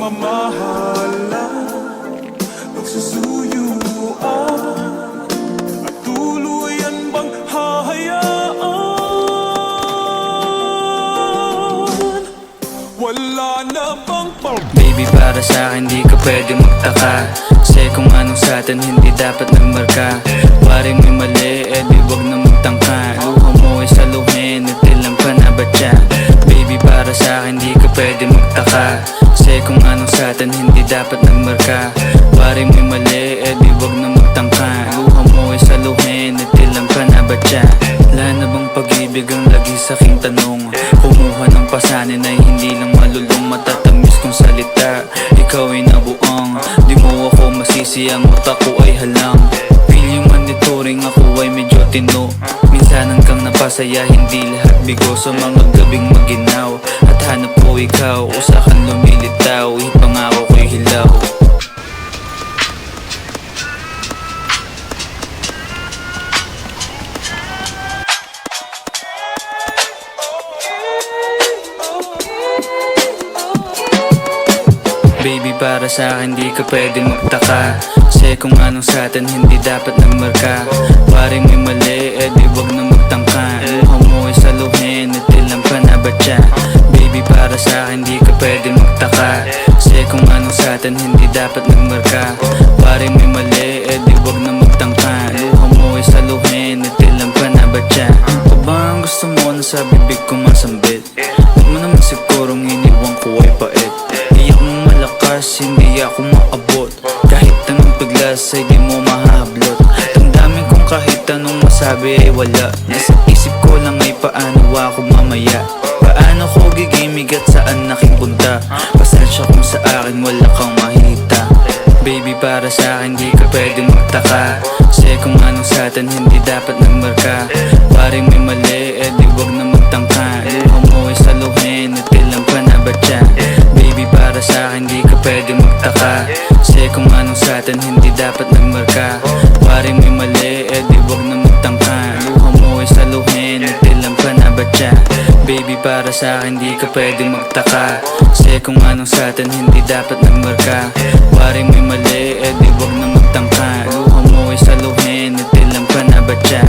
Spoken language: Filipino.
pagmamahalan, pagsusuyuan, at tuluyan bang hahayaan? Wala na bang Baby, para sa'kin di ka pwede magtaka, kasi kung anong sa'tin hindi dapat nagmarka. Wari may mali, di wag na magtangka. Luha mo ay saluhin, itilang ka na ba siya? Baby, para sa'kin di ka pwede magtaka, kasi kung anong sa'tin hindi dapat nagmarka. Wari may mali, di wag na magtangka. Luha mo ay saluhin, itilang ka na ba siya? Wala na bang pag-ibig ang lagi sa'king tanong? Kumuha ng pasanin ay hindi lang malulong, matatamis kong salita. Ikaw ay nabuang, di mo ako masisi, ang utak ko ay halang. Feel yung monitoring, ako ay medyo tino. Minsanan kang napasaya, hindi lahat bigo. Sa mga gabing maginaw, at hanap ko ikaw, usakan lumilitaw, ipangako ko'y hilaw. Baby, para sa'kin di ka pwede magtaka, kasi kung anong sa'tin hindi dapat nagmarka. Waring may mali, di wag na magtangka. Luha mo ay saluhin, itilang ka na ba siya? Baby, para sa'kin di ka pwede magtaka, kasi kung anong sa'tin hindi dapat nagmarka. Waring may mali, di wag na magtangka. Luha mo ay saluhin, itilang ka na ba siya? O ba ang gusto mo na sa bibig ko masambit? Huwag mo naman sigurong iniwan ko ay pait. Iyak mong malakas, hindi ako maabot. Kahit anong paglas ay di mo mahablot. Damdamin kong kahit anong masabi ay wala. Nasa isip ko lang ay paano ako mamaya. Paano ko gigimig at saan nakipunta? Pasensya kung sa akin wala kang mahita. Baby, para sa'kin di ka pwede magtaka, kasi kung anong sa'tin hindi dapat nagmarka. Waring may mali, di wag na magtangka. Luha mo ay saluhin, itilang ka na ba siya? Baby, para sa'kin di ka pwede magtaka, kasi kung anong sa'tin hindi dapat nagmarka. Waring may mali, di wag na magtangka. Luha mo ay saluhin, itilang ka na ba siya? Baby, para sa'kin di ka pwede magtaka, kasi kung anong sa'tin hindi dapat nagmarka. Waring may mali, di wag na magtangka. Luha mo ay saluhin, itilang ka na ba siya?